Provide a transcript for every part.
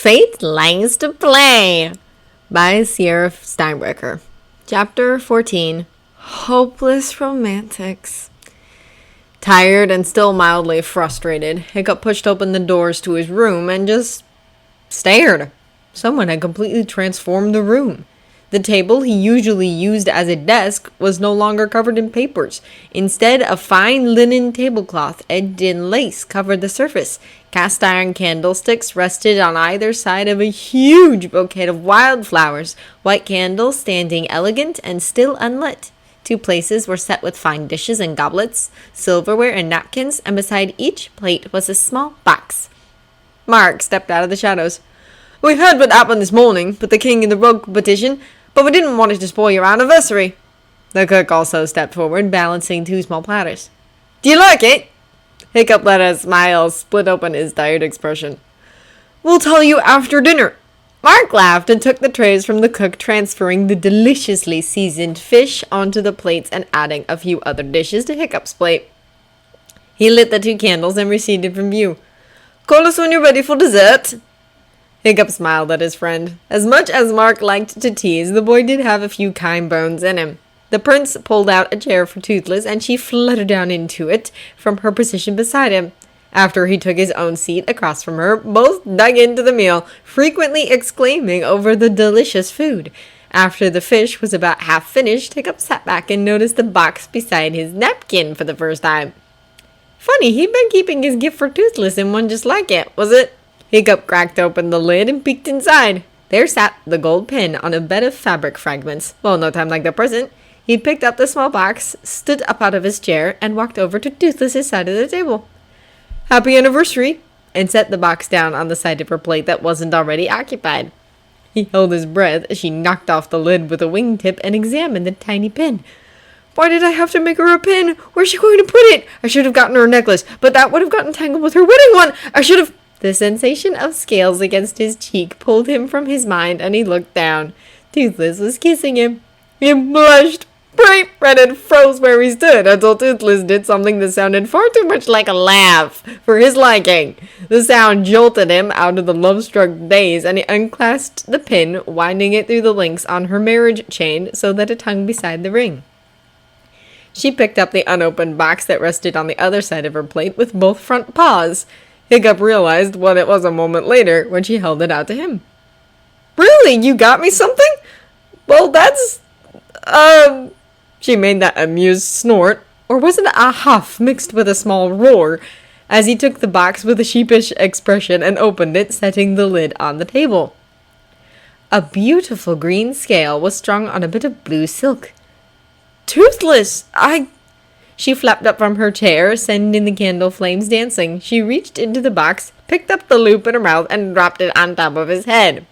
Fate Likes to Play by Sierra Steinbrecher. Chapter 14. Hopeless Romantics. Tired and still mildly frustrated, Hiccup pushed open the doors to his room and just stared. Someone had completely transformed the room. The table he usually used as a desk was no longer covered in papers. Instead, a fine linen tablecloth edged in lace covered the surface. Cast iron candlesticks rested on either side of a huge bouquet of wildflowers, white candles standing elegant and still unlit. 2 places were set with fine dishes and goblets, silverware and napkins, and beside each plate was a small box. Mark stepped out of the shadows. "We heard what happened this morning with the king in the rug competition, but we didn't want it to spoil your anniversary." The cook also stepped forward, balancing 2 small platters. "Do you like it?" Hiccup let a smile split open his tired expression. "We'll tell you after dinner." Mark laughed and took the trays from the cook, transferring the deliciously seasoned fish onto the plates and adding a few other dishes to Hiccup's plate. He lit the 2 candles and receded from view. "Call us when you're ready for dessert." Hiccup smiled at his friend. As much as Mark liked to tease, the boy did have a few kind bones in him. The prince pulled out a chair for Toothless, and she fluttered down into it from her position beside him. After he took his own seat across from her, both dug into the meal, frequently exclaiming over the delicious food. After the fish was about half finished, Hiccup sat back and noticed the box beside his napkin for the first time. Funny, he'd been keeping his gift for Toothless in one just like it, was it? Hiccup cracked open the lid and peeked inside. There sat the gold pin on a bed of fabric fragments. Well, no time like the present. He picked up the small box, stood up out of his chair, and walked over to Toothless's side of the table. "Happy anniversary!" and set the box down on the side of her plate that wasn't already occupied. He held his breath as she knocked off the lid with a wingtip and examined the tiny pin. "Why did I have to make her a pin? Where's she going to put it? I should have gotten her a necklace, but that would have gotten tangled with her wedding one. I should have..." The sensation of scales against his cheek pulled him from his mind, and he looked down. Toothless was kissing him. He blushed, bright red, and froze where he stood until Toothless did something that sounded far too much like a laugh for his liking. The sound jolted him out of the love-struck daze, and he unclasped the pin, winding it through the links on her marriage chain so that it hung beside the ring. She picked up the unopened box that rested on the other side of her plate with both front paws. Hiccup realized what it was a moment later when she held it out to him. "Really? You got me something? Well, that's... She made that amused snort, or was it a huff mixed with a small roar, as he took the box with a sheepish expression and opened it, setting the lid on the table. A beautiful green scale was strung on a bit of blue silk. "Toothless! She flapped up from her chair, sending the candle flames dancing. She reached into the box, picked up the loop in her mouth, and dropped it on top of his head.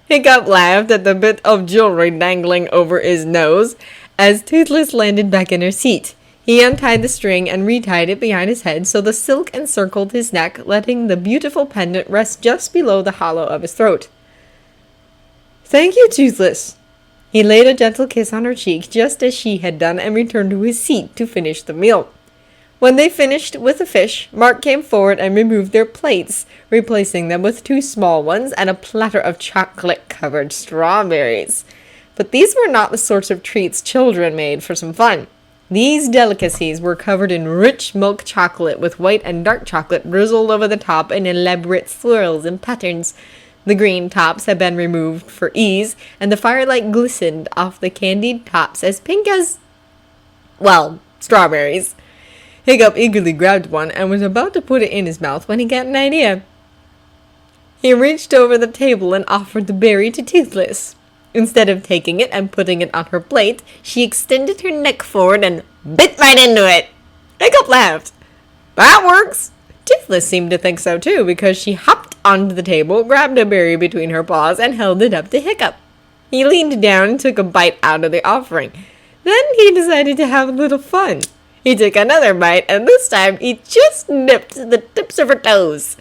Hiccup laughed at the bit of jewelry dangling over his nose as Toothless landed back in her seat. He untied the string and retied it behind his head so the silk encircled his neck, letting the beautiful pendant rest just below the hollow of his throat. "Thank you, Toothless." He laid a gentle kiss on her cheek just as she had done and returned to his seat to finish the meal. When they finished with the fish, Mark came forward and removed their plates, replacing them with 2 small ones and a platter of chocolate-covered strawberries. But these were not the sorts of treats children made for some fun. These delicacies were covered in rich milk chocolate with white and dark chocolate drizzled over the top in elaborate swirls and patterns. The green tops had been removed for ease, and the firelight glistened off the candied tops as pink as, well, strawberries. Hiccup eagerly grabbed one and was about to put it in his mouth when he got an idea. He reached over the table and offered the berry to Toothless. Instead of taking it and putting it on her plate, she extended her neck forward and bit right into it. Hiccup laughed. "That works." Toothless seemed to think so too, because she hopped onto the table, grabbed a berry between her paws, and held it up to Hiccup. He leaned down and took a bite out of the offering. Then he decided to have a little fun. He took another bite, and this time he just nipped the tips of her toes.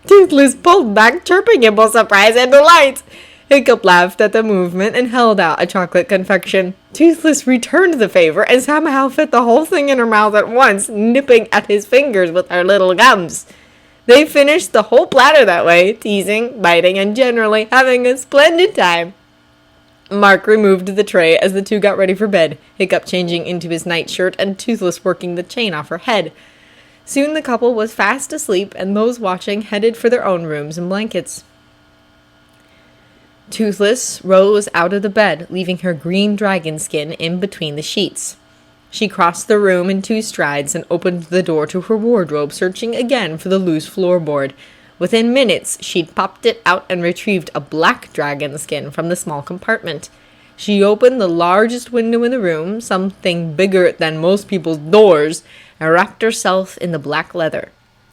Toothless pulled back, chirping in both surprise and delight. Hiccup laughed at the movement and held out a chocolate confection. Toothless returned the favor and somehow fit the whole thing in her mouth at once, nipping at his fingers with her little gums. They finished the whole platter that way, teasing, biting, and generally having a splendid time. Mark removed the tray as the two got ready for bed, Hiccup changing into his nightshirt and Toothless working the chain off her head. Soon the couple was fast asleep, and those watching headed for their own rooms and blankets. Toothless rose out of the bed, leaving her green dragon skin in between the sheets. She crossed the room in 2 strides and opened the door to her wardrobe, searching again for the loose floorboard. Within minutes, she'd popped it out and retrieved a black dragon skin from the small compartment. She opened the largest window in the room, something bigger than most people's doors, and wrapped herself in the black leather.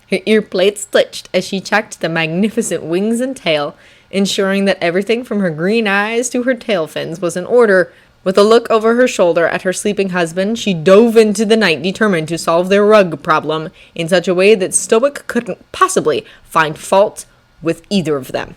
Her ear plates twitched as she checked the magnificent wings and tail, ensuring that everything from her green eyes to her tail fins was in order. With a look over her shoulder at her sleeping husband, she dove into the night determined to solve their rug problem in such a way that Stoic couldn't possibly find fault with either of them.